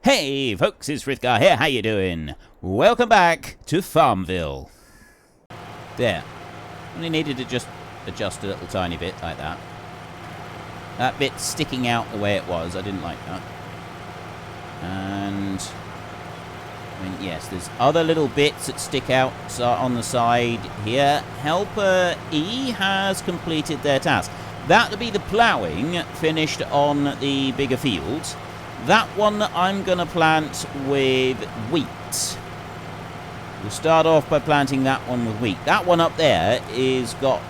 Hey folks, it's Frithgar here, how you doing? Welcome back to Farmville. There. Only needed to just adjust a little tiny bit like that. That bit sticking out the way it was, I didn't like that. And I mean, yes, there's other little bits that stick out on the side here. Helper E has completed their task. That'll be the ploughing finished on the bigger fields. That one I'm going to plant with wheat. We'll start off by planting that one with wheat. That one up there is got...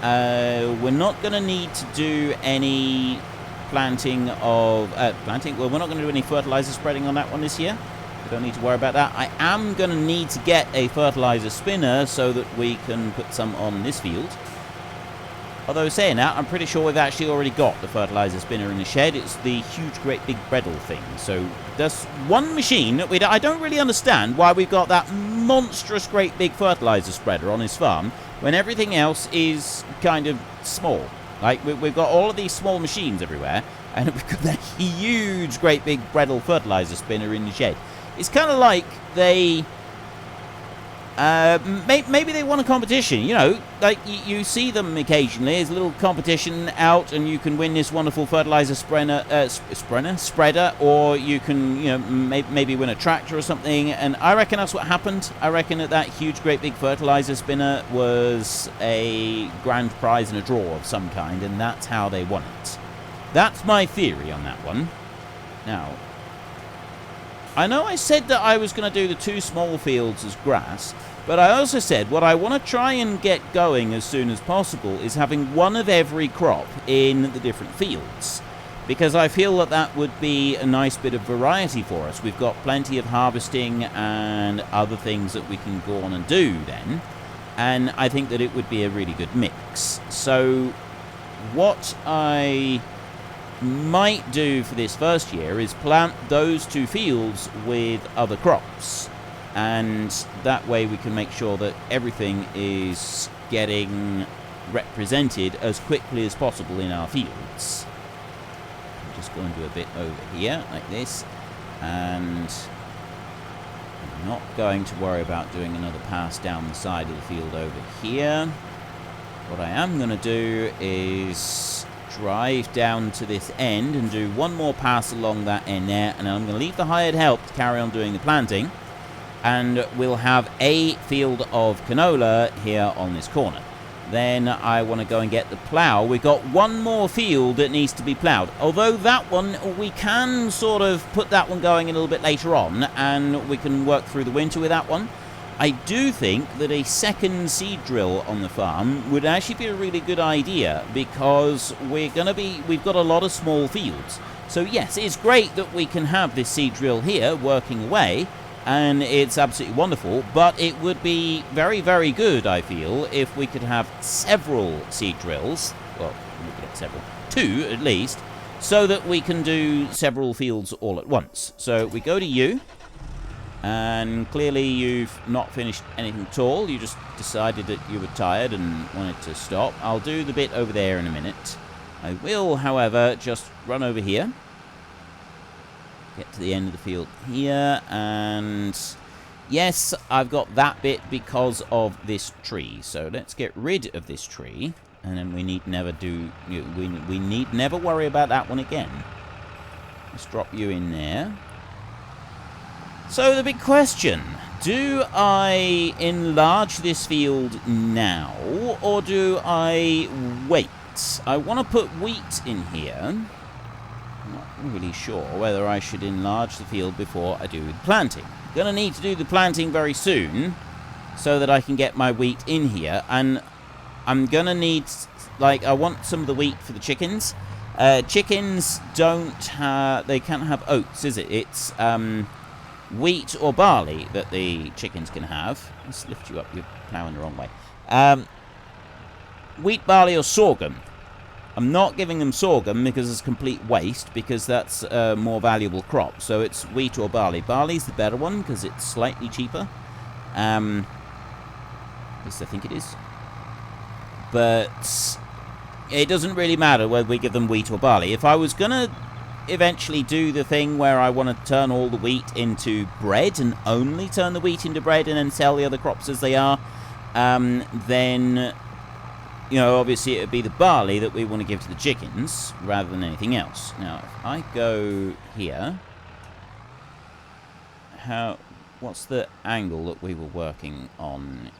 we're not going to need to do any planting of... well, we're not going to do any fertilizer spreading on that one this year. We don't need to worry about that. I am going to need to get a fertilizer spinner so that we can put some on this field. Although saying that, I'm pretty sure we've actually already got the fertilizer spinner in the shed. It's the huge, great big Bredel thing. So there's one machine that I don't really understand why we've got that monstrous, great big fertilizer spreader on his farm when everything else is kind of small. Like, we've got all of these small machines everywhere, and we've got that huge, great big Bredel fertilizer spinner in the shed. It's kind of like they... maybe they want a competition, you know, like you see them occasionally. There's a little competition out and you can win this wonderful fertilizer spreader, or you can, you know, maybe win a tractor or something. And I reckon that's what happened. I reckon that huge, great big fertilizer spinner was a grand prize in a draw of some kind, and that's how they won it. That's my theory on that one. Now, I know I said that I was going to do the two small fields as grass, but I also said what I want to try and get going as soon as possible is having one of every crop in the different fields, because I feel that that would be a nice bit of variety for us. We've got plenty of harvesting and other things that we can go on and do then, and I think that it would be a really good mix. So what I might do for this first year is plant those two fields with other crops, and that way we can make sure that everything is getting represented as quickly as possible in our fields. I'm just going to do a bit over here like this, and I'm not going to worry about doing another pass down the side of the field over here. What I am going to do is drive down to this end and do one more pass along that end there, and I'm going to leave the hired help to carry on doing the planting, and we'll have a field of canola here on this corner. Then I want to go and get the plough. We've got one more field that needs to be ploughed, although that one we can sort of put that one going a little bit later on, and we can work through the winter with that one. I do think that a second seed drill on the farm would actually be a really good idea, because we've got a lot of small fields. So yes, it's great that we can have this seed drill here working away, and it's absolutely wonderful, but it would be very, very good, I feel, if we could have several seed drills. Well, we could get several, 2 at least, so that we can do several fields all at once. So we go to you. And clearly you've not finished anything at all. You just decided that you were tired and wanted to stop. I'll do the bit over there in a minute. I will, however, just run over here. Get to the end of the field here. And yes, I've got that bit because of this tree. So let's get rid of this tree. And then we need never do... We need never worry about that one again. Let's drop you in there. So the big question, do I enlarge this field now, or do I wait? I want to put wheat in here. I'm not really sure whether I should enlarge the field before I do the planting. I'm going to need to do the planting very soon so that I can get my wheat in here, and I'm going to need, like, I want some of the wheat for the chickens. Chickens don't have, they can't have oats, is it? It's, wheat or barley that the chickens can have. Let's lift you up, you're ploughing the wrong way. Wheat, barley or sorghum. I'm not giving them sorghum because it's complete waste, because that's a more valuable crop. So it's wheat or barley. Barley's the better one because it's slightly cheaper. At least I think it is. But it doesn't really matter whether we give them wheat or barley. If I was going to eventually do the thing where I want to turn all the wheat into bread and only turn the wheat into bread and then sell the other crops as they are, then, you know, obviously it would be the barley that we want to give to the chickens rather than anything else. Now, if I go here, what's the angle that we were working on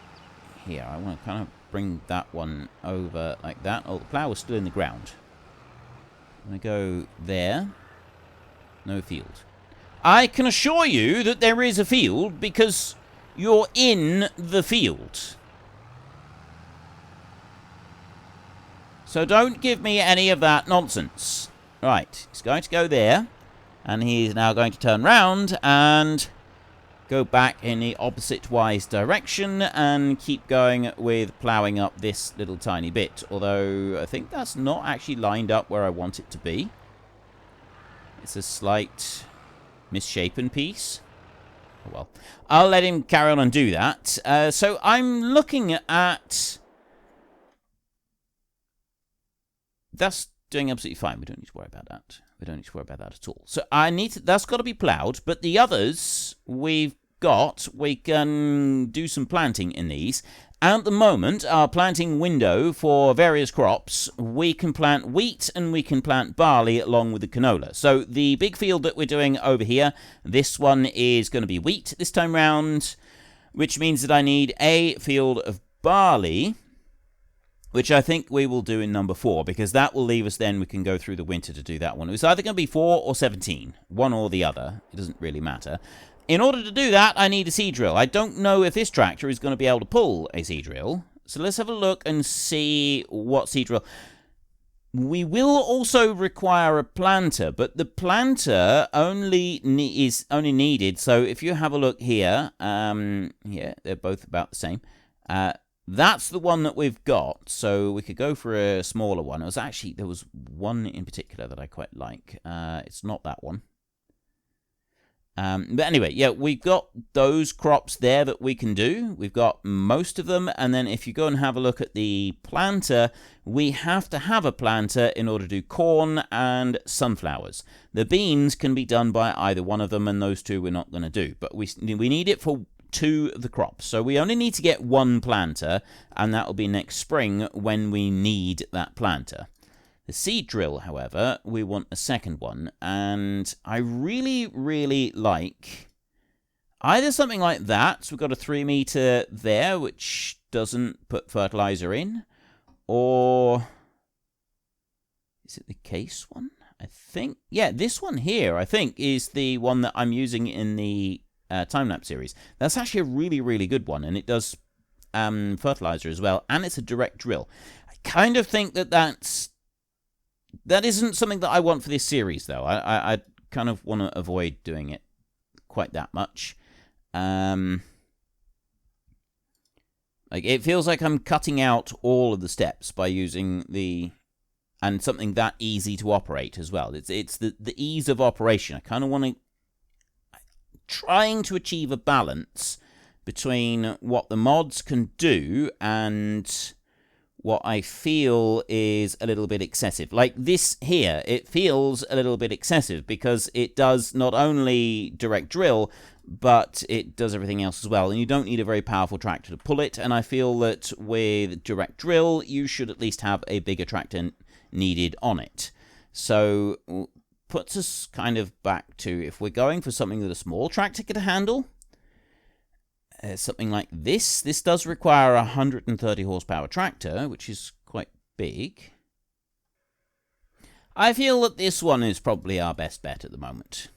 here? I want to kind of bring that one over like that. Oh, the plough is still in the ground. I'm going to go there. No field. I can assure you that there is a field because you're in the field. So don't give me any of that nonsense. Right, he's going to go there. And he's now going to turn round and go back in the opposite-wise direction and keep going with ploughing up this little tiny bit. Although, I think that's not actually lined up where I want it to be. It's a slight misshapen piece. Oh well. I'll let him carry on and do that. So I'm looking at... That's doing absolutely fine. We don't need to worry about that. We don't need to worry about that at all. So I need to, that's got to be ploughed, but the others we can do some planting in these. At the moment, our planting window for various crops, we can plant wheat and we can plant barley along with the canola. So the big field that we're doing over here, this one is going to be wheat this time round, which means that I need a field of barley, which I think we will do in number 4, because that will leave us then, we can go through the winter to do that one. It's either going to be 4 or 17, one or the other. It doesn't really matter. In order to do that, I need a seed drill. I don't know if this tractor is going to be able to pull a seed drill. So let's have a look and see what seed drill. We will also require a planter, but the planter is only needed. So if you have a look here, yeah, they're both about the same. That's the one that we've got, so we could go for a smaller one. It was actually, there was one in particular that I quite like. It's not that one. But anyway, yeah, we've got those crops there that we can do. We've got most of them, and then if you go and have a look at the planter, we have to have a planter in order to do corn and sunflowers. The beans can be done by either one of them, and those two we're not going to do. But we need it for 2 of the crops. So we only need to get 1 planter, and that will be next spring when we need that planter. The seed drill, however, we want a second one, and I really, really like either something like that, so we've got a 3 meter there, which doesn't put fertilizer in, or is it the case one? I think, yeah, this one here, I think, is the one that I'm using in the time-lapse series. That's actually a really, really good one, and it does fertilizer as well, and it's a direct drill. I kind of think that isn't something that I want for this series, though. I kind of want to avoid doing it quite that much. Like, it feels like I'm cutting out all of the steps by using and something that easy to operate as well. It's the ease of operation. I kind of want to trying to achieve a balance between what the mods can do and what I feel is a little bit excessive. Like this here, it feels a little bit excessive because it does not only direct drill, but it does everything else as well. And you don't need a very powerful tractor to pull it. And I feel that with direct drill, you should at least have a bigger tractor needed on it. So puts us kind of back to, if we're going for something that a small tractor could handle, something like this. This does require a 130 horsepower tractor, which is quite big. I feel that this one is probably our best bet at the moment.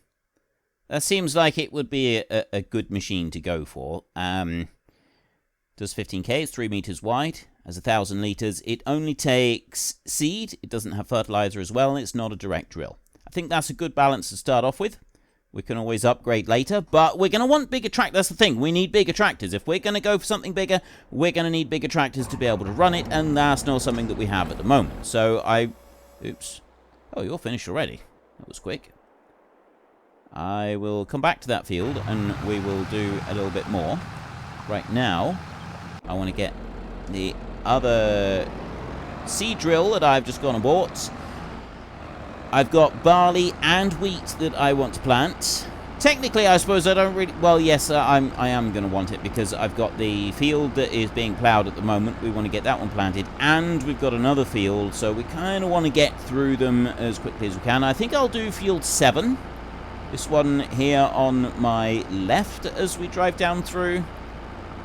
That seems like it would be a good machine to go for. Does 15k, it's 3 meters wide, has 1,000 liters. It only takes seed, it doesn't have fertilizer as well, and it's not a direct drill. I think that's a good balance to start off with. We can always upgrade later, but we're going to want bigger tractors. That's the thing. We need bigger tractors. If we're going to go for something bigger, we're going to need bigger tractors to be able to run it, and that's not something that we have at the moment. So oops. Oh, you're finished already. That was quick. I will come back to that field, and we will do a little bit more. Right now, I want to get the other seed drill that I've just gone and bought. I've got barley and wheat that I want to plant. Technically, I suppose I don't really... Well, yes, I am going to want it because I've got the field that is being ploughed at the moment. We want to get that one planted. And we've got another field, so we kind of want to get through them as quickly as we can. I think I'll do field 7. This one here on my left as we drive down through.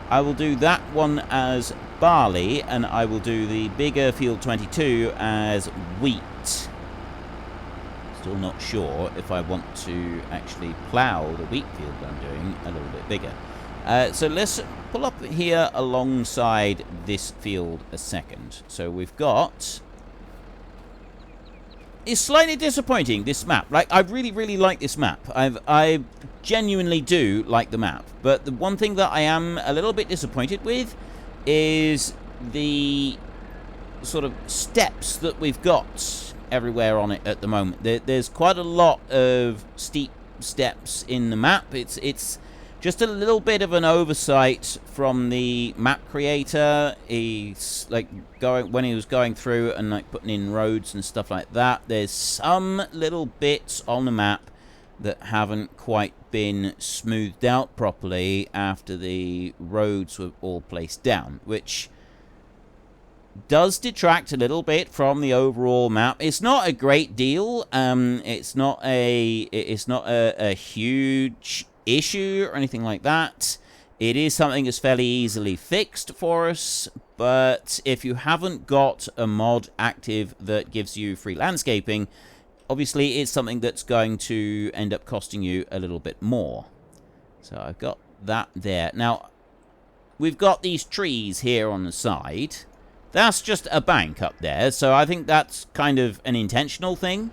I will do that one as barley, and I will do the bigger field 22 as wheat. Still not sure if I want to actually plough the wheat field that I'm doing a little bit bigger. So let's pull up here alongside this field a second. So we've got... It's slightly disappointing, this map. Like, I really like this map. I genuinely do like the map. But the one thing that I am a little bit disappointed with is the sort of steps that we've got everywhere on it at the moment. There's quite a lot of steep steps in the map. It's just a little bit of an oversight from the map creator. He's like when he was going through and like putting in roads and stuff like that. There's some little bits on the map that haven't quite been smoothed out properly after the roads were all placed down, which does detract a little bit from the overall map. It's not a great deal. It's not a huge issue or anything like that. It is something that's fairly easily fixed for us, but if you haven't got a mod active that gives you free landscaping, obviously it's something that's going to end up costing you a little bit more. So I've got that there. Now, we've got these trees here on the side. That's just a bank up there, so I think that's kind of an intentional thing.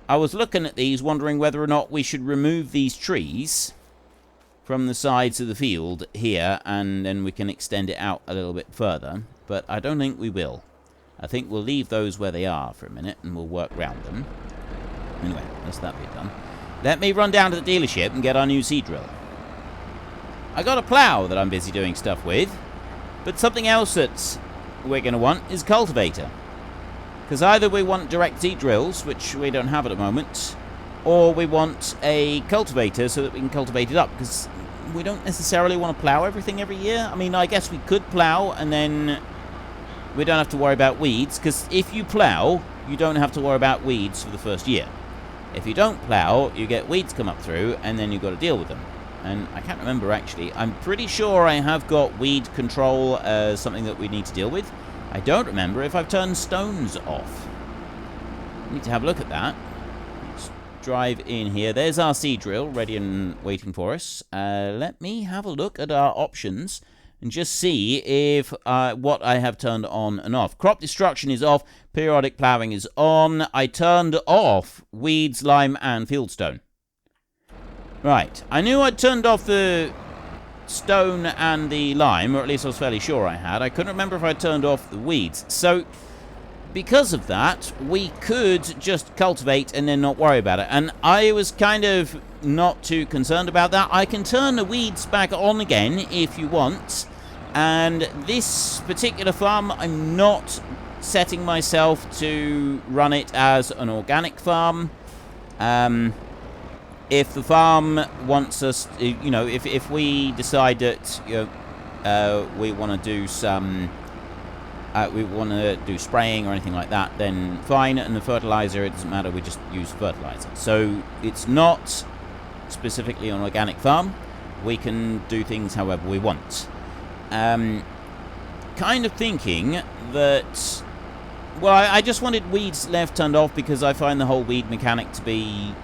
I was looking at these, wondering whether or not we should remove these trees from the sides of the field here, and then we can extend it out a little bit further. But I don't think we will. I think we'll leave those where they are for a minute, and we'll work around them. Anyway, that's that bit done. Let me run down to the dealership and get our new seed drill. I got a plough that I'm busy doing stuff with, but something else that we're going to want is cultivator. Because either we want direct seed drills, which we don't have at the moment, or we want a cultivator so that we can cultivate it up, because we don't necessarily want to plough everything every year. I mean, I guess we could plough and then we don't have to worry about weeds, because if you plough, you don't have to worry about weeds for the first year. If you don't plough, you get weeds come up through, and then you've got to deal with them. And I can't remember, actually. I'm pretty sure I have got weed control as something that we need to deal with. I don't remember if I've turned stones off. I need to have a look at that. Let's drive in here. There's our seed drill, ready and waiting for us. Let me have a look at our options and just see if what I have turned on and off. Crop destruction is off. Periodic ploughing is on. I turned off weeds, lime, and fieldstone. Right, I knew I'd turned off the stone and the lime, or at least I was fairly sure I had. I couldn't remember if I turned off the weeds. So, because of that, we could just cultivate and then not worry about it. And I was kind of not too concerned about that. I can turn the weeds back on again if you want. And this particular farm, I'm not setting myself to run it as an organic farm. If the farm wants us, you know, if we decide that, you know, we want to do some, we want to do spraying or anything like that, then fine. And the fertilizer, it doesn't matter. We just use fertilizer. So it's not specifically an organic farm. We can do things however we want. Kind of thinking that, well, I just wanted weeds left turned off because I find the whole weed mechanic to be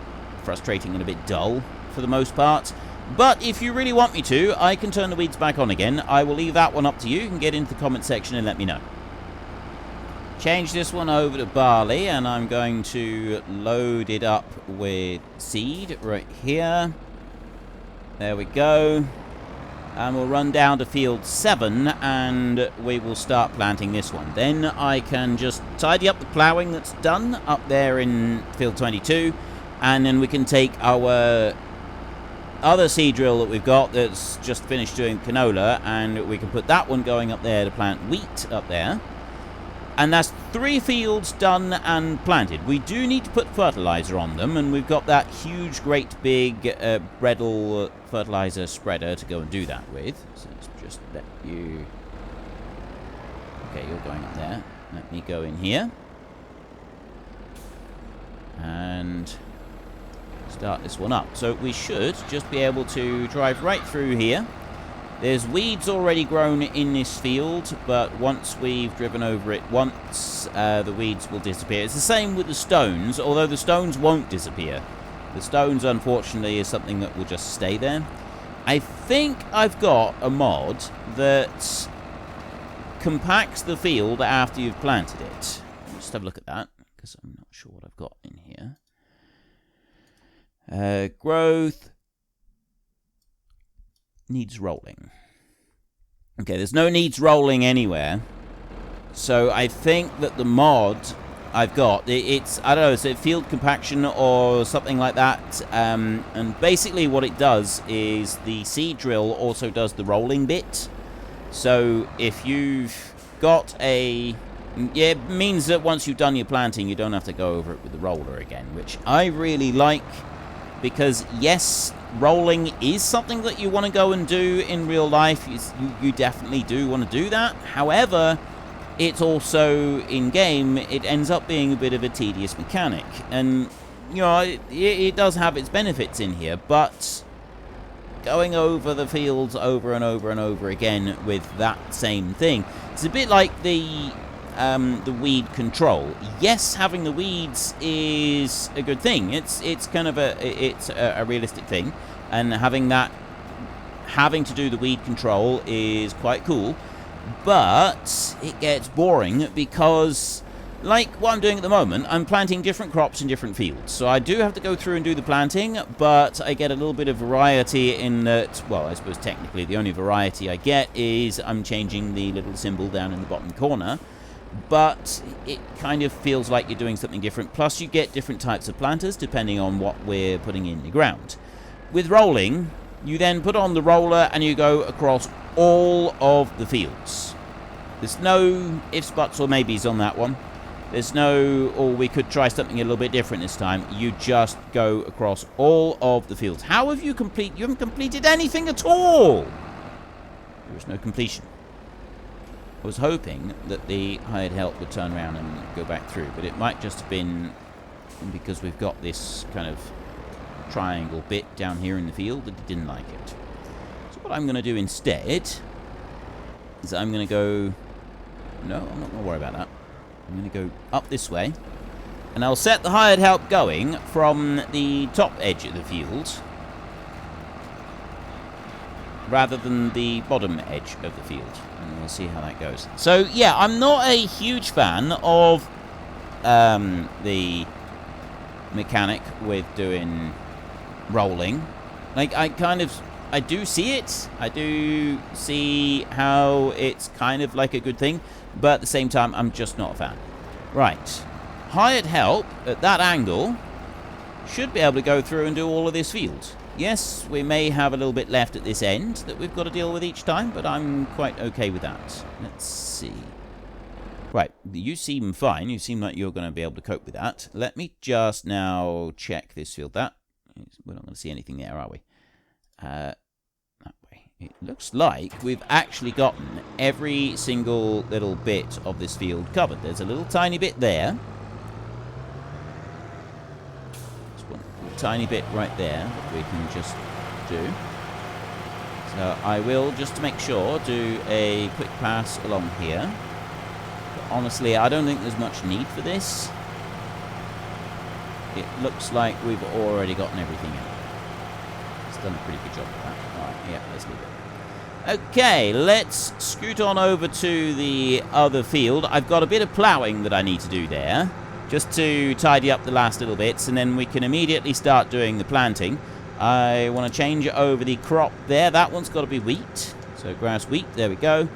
frustrating and a bit dull for the most part. But if you really want me to, I can turn the weeds back on again. I will leave that one up to you. You can get into the comment section and let me know. Change this one over to barley, and I'm going to load it up with seed right here. There we go. And we'll run down to field 7 and we will start planting this one. Then I can just tidy up the ploughing that's done up there in field 22. And then we can take our other seed drill that we've got that's just finished doing canola, and we can put that one going up there to plant wheat up there. And that's 3 fields done and planted. We do need to put fertilizer on them, and we've got that huge, great big Bredel fertilizer spreader to go and do that with. So let's just let you... Okay, you're going up there. Let me go in here. And start this one up. So we should just be able to drive right through here. There's weeds already grown in this field, but once we've driven over it once, the weeds will disappear. It's the same with the stones, although the stones won't disappear. The stones, unfortunately, is something that will just stay there. I think I've got a mod that compacts the field after you've planted it. Let's have a look at that, because I'm not sure what I've got in here. Growth needs rolling. Okay, there's no needs rolling anywhere. So I think that the mod I've got, it's, I don't know, it's a field compaction or something like that. And basically what it does is the seed drill also does the rolling bit. So if you've got a... Yeah, it means that once you've done your planting, you don't have to go over it with the roller again, which I really like. Because, yes, rolling is something that you want to go and do in real life. You definitely do want to do that. However, it's also, in-game, it ends up being a bit of a tedious mechanic. And, you know, it does have its benefits in here, but going over the fields over and over and over again with that same thing, it's a bit like the weed control. Yes, having the weeds is a good thing. It's kind of a realistic thing, and having to do the weed control is quite cool. But it gets boring because, like what I'm doing at the moment, I'm planting different crops in different fields. So I do have to go through and do the planting, but I get a little bit of variety in that. Well, I suppose technically the only variety I get is I'm changing the little symbol down in the bottom corner. But it kind of feels like you're doing something different. Plus, you get different types of planters depending on what we're putting in the ground. With rolling, you then put on the roller and you go across all of the fields. There's no ifs, buts, or maybes on that one. There's no, or we could try something a little bit different this time. You just go across all of the fields. How have you completed? You haven't completed anything at all. There is no completion. I was hoping that the hired help would turn around and go back through, but it might just have been because we've got this kind of triangle bit down here in the field that it didn't like it. So what I'm going to do instead is I'm going to go... No, I'm not going to worry about that. I'm going to go up this way, and I'll set the hired help going from the top edge of the field rather than the bottom edge of the field. And we'll see how that goes. So, yeah, I'm not a huge fan of the mechanic with doing rolling. Like, I do see it. I do see how it's kind of like a good thing. But at the same time, I'm just not a fan. Right. Hired help at that angle should be able to go through and do all of this field. Yes, we may have a little bit left at this end that we've got to deal with each time, but I'm quite okay with that. Let's see. Right, you seem fine. You seem like you're going to be able to cope with that. Let me just now check this field. We're not going to see anything there, are we? That way. It looks like we've actually gotten every single little bit of this field covered. There's a little tiny bit there. Tiny bit right there that we can just do. So I will, just to make sure, do a quick pass along here. But honestly, I don't think there's much need for this. It looks like we've already gotten everything in. It's done a pretty good job of that. Alright, yeah, let's leave it. Okay, let's scoot on over to the other field. I've got a bit of ploughing that I need to do there, just to tidy up the last little bits, and then we can immediately start doing the planting. I want to change over the crop there. That one's got to be wheat. So grass wheat, there we go.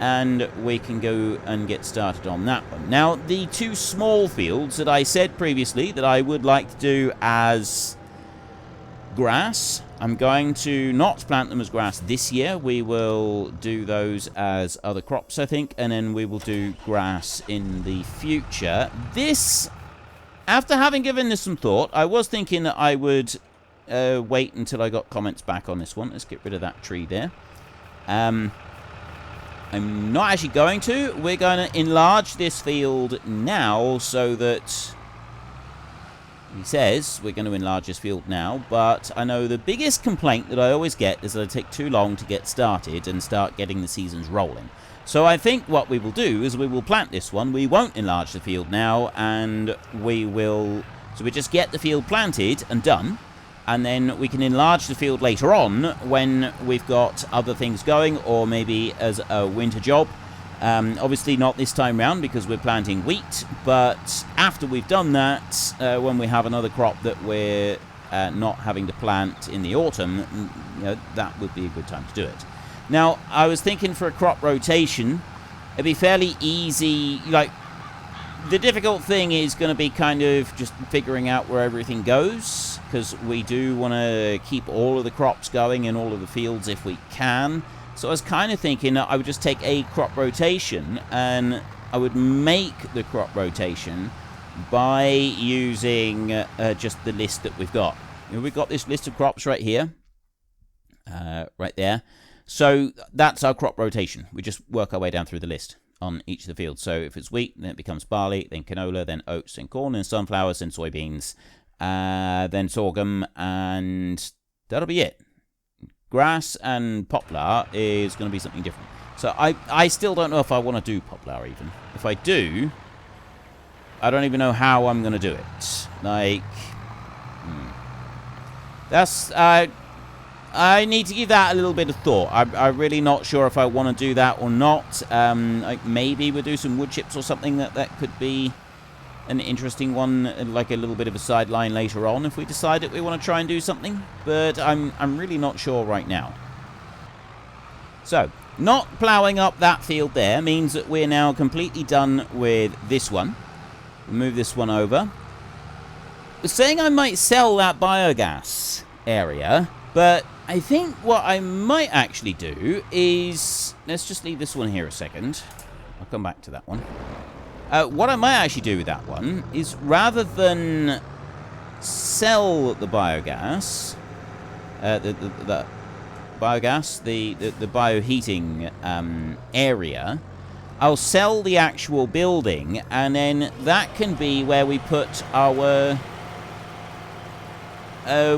And we can go and get started on that one. Now, the two small fields that I said previously that I would like to do as grass. I'm going to not plant them as grass this year. We will do those as other crops, I think, and then we will do grass in the future. This, after having given this some thought, I was thinking that I would wait until I got comments back on this one. Let's get rid of that tree there. I'm not actually going to. We're going to enlarge this field now so that... He says we're going to enlarge this field now, but I know the biggest complaint that I always get is that I take too long to get started and start getting the seasons rolling. So I think what we will do is we will plant this one. We won't enlarge the field now, and we will... So we just get the field planted and done, and then we can enlarge the field later on when we've got other things going, or maybe as a winter job. Obviously not this time round because we're planting wheat, but after we've done that, when we have another crop that we're not having to plant in the autumn, you know, that would be a good time to do it. Now, I was thinking for a crop rotation, it'd be fairly easy. Like, the difficult thing is going to be kind of just figuring out where everything goes, because we do want to keep all of the crops going in all of the fields if we can. So I was kind of thinking that I would just take a crop rotation, and I would make the crop rotation by using just the list that we've got. You know, we've got this list of crops right here, right there. So that's our crop rotation. We just work our way down through the list on each of the fields. So if it's wheat, then it becomes barley, then canola, then oats, then corn, then sunflowers, then soybeans, then sorghum, and that'll be it. Grass and poplar is going to be something different. So I still don't know if I want to do poplar even. If I do, I don't even know how I'm going to do it. Like, that's... I need to give that a little bit of thought. I'm really not sure if I want to do that or not. Like maybe we'll do some wood chips or something that could be an interesting one, like a little bit of a sideline later on if we decide that we want to try and do something. But I'm really not sure right now. So, not ploughing up that field there means that we're now completely done with this one. Move this one over. Saying I might sell that biogas area, but I think what I might actually do is... Let's just leave this one here a second. I'll come back to that one. What I might actually do with that one is rather than sell the biogas, the biogas, the bioheating area, I'll sell the actual building, and then that can be where we put our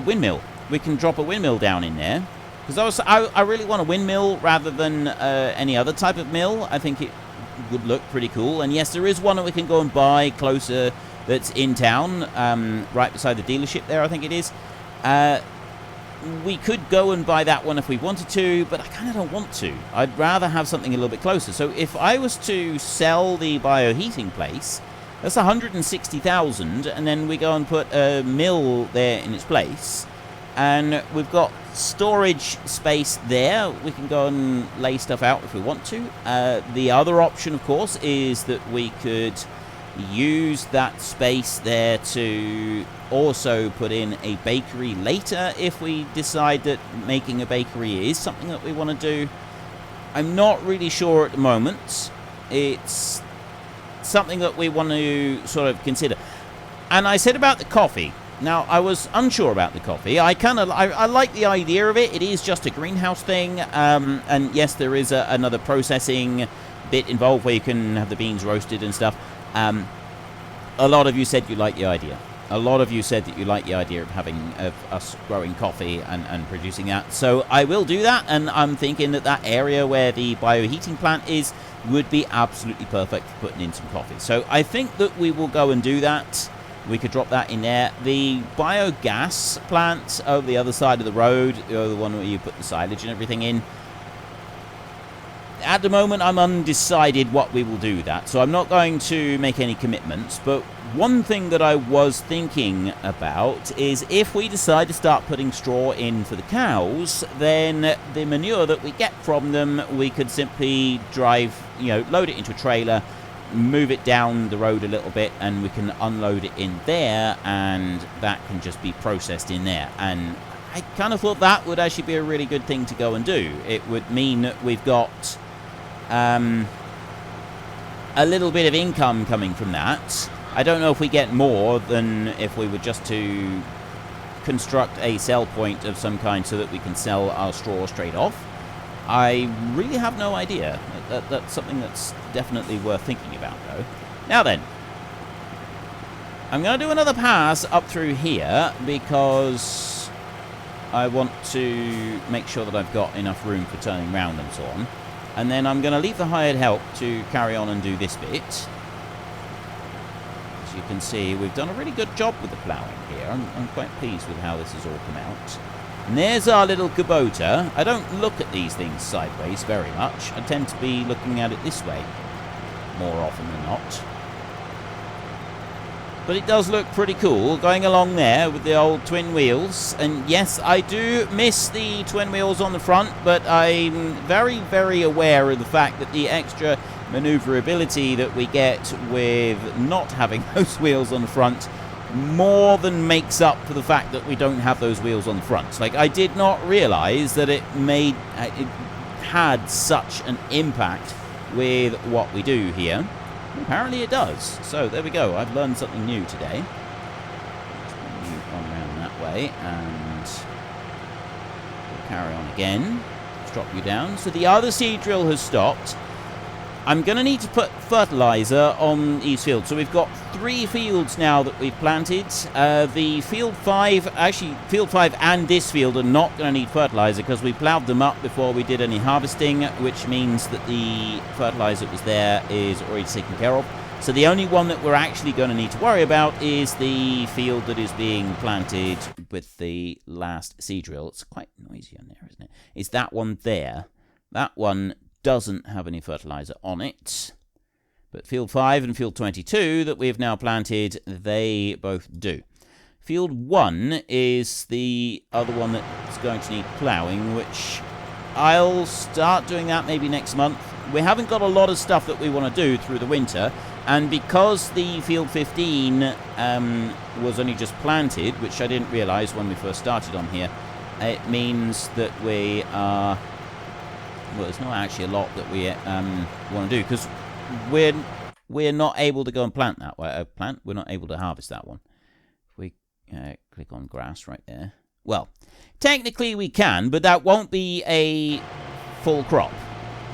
windmill. We can drop a windmill down in there, because I really want a windmill rather than any other type of mill. I think it would look pretty cool. And yes, there is one that we can go and buy closer that's in town, right beside the dealership there, I think it is. We could go and buy that one if we wanted to, but I kind of don't want to. I'd rather have something a little bit closer. So if I was to sell the bioheating place, that's 160,000, and then we go and put a mill there in its place, and we've got storage space there. We can go and lay stuff out if we want to. The other option, of course, is that we could use that space there to also put in a bakery later if we decide that making a bakery is something that we want to do. I'm not really sure at the moment. It's something that we want to sort of consider. And I said about the coffee. Now, I was unsure about the coffee. I like the idea of it. It is just a greenhouse thing. And yes, there is another processing bit involved where you can have the beans roasted and stuff. A lot of you said you like the idea. A lot of you said that you like the idea of us growing coffee and producing that. So I will do that. And I'm thinking that area where the bioheating plant is would be absolutely perfect for putting in some coffee. So I think that we will go and do that. We could drop that in there. The biogas plant over the other side of the road, the one where you put the silage and everything in. At the moment, I'm undecided what we will do with that, so I'm not going to make any commitments. But one thing that I was thinking about is if we decide to start putting straw in for the cows, then the manure that we get from them, we could simply drive, load it into a trailer, move it down the road a little bit, and we can unload it in there, and that can just be processed in there. And I kind of thought that would actually be a really good thing to go and do. It would mean that we've got a little bit of income coming from that. I don't know if we get more than if we were just to construct a sell point of some kind so that we can sell our straw straight off. I really have no idea. That's something that's definitely worth thinking about, though. Now then, I'm going to do another pass up through here because I want to make sure that I've got enough room for turning round and so on. And then I'm going to leave the hired help to carry on and do this bit. As you can see, we've done a really good job with the ploughing here. I'm quite pleased with how this has all come out. And there's our little Kubota. I don't look at these things sideways very much. I tend to be looking at it this way more often than not. But it does look pretty cool going along there with the old twin wheels. And yes, I do miss the twin wheels on the front, but I'm very, very aware of the fact that the extra maneuverability that we get with not having those wheels on the front more than makes up for the fact that we don't have those wheels on the front. Like, I did not realize that it had such an impact with what we do here. Apparently it does. So there we go. I've learned something new today. Let's move on around that way and we'll carry on again. Let's drop you down. So the other seed drill has stopped. I'm going to need to put fertilizer on these fields. So we've got 3 fields now that we've planted. The field 5, actually field 5 and this field are not going to need fertilizer because we ploughed them up before we did any harvesting, which means that the fertilizer that was there is already taken care of. So the only one that we're actually going to need to worry about is the field that is being planted with the last seed drill. It's quite noisy on there, isn't it? It's that one there. That one doesn't have any fertilizer on it, but field 5 and field 22 that we've now planted, they both do. Field 1 is the other one that's going to need ploughing, which I'll start doing that maybe next month. We haven't got a lot of stuff that we want to do through the winter, and because the field 15 was only just planted, which I didn't realize when we first started on here, it means that we are... well, there's not actually a lot that we want to do because we're not able to go and plant that way. We're not able to harvest that one. If we click on grass right there. Well, technically we can, but that won't be a full crop.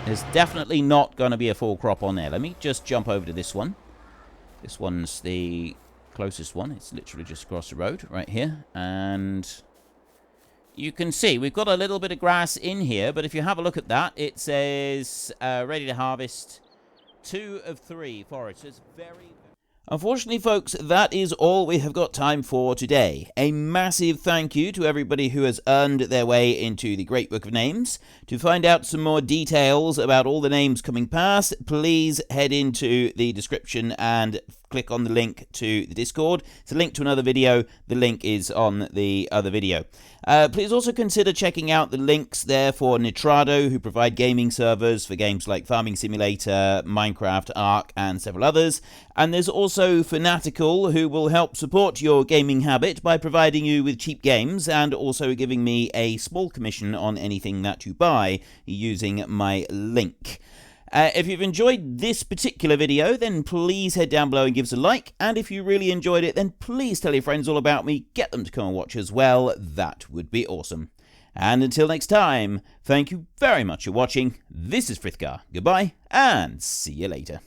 There's definitely not going to be a full crop on there. Let me just jump over to this one. This one's the closest one. It's literally just across the road right here. And you can see we've got a little bit of grass in here, but if you have a look at that, it says ready to harvest 2 of 3 forage. So it's very... Unfortunately, folks, that is all we have got time for today. A massive thank you to everybody who has earned their way into the Great Book of Names. To find out some more details about all the names coming past, please head into the description and click on the link to the Discord. It's a link to another video. The link is on the other video. Please also consider checking out the links there for Nitrado, who provide gaming servers for games like Farming Simulator, Minecraft, Ark, and several others. And there's also Fanatical, who will help support your gaming habit by providing you with cheap games and also giving me a small commission on anything that you buy using my link. If you've enjoyed this particular video, then please head down below and give us a like. And if you really enjoyed it, then please tell your friends all about me. Get them to come and watch as well. That would be awesome. And until next time, thank you very much for watching. This is Frithgar. Goodbye, and see you later.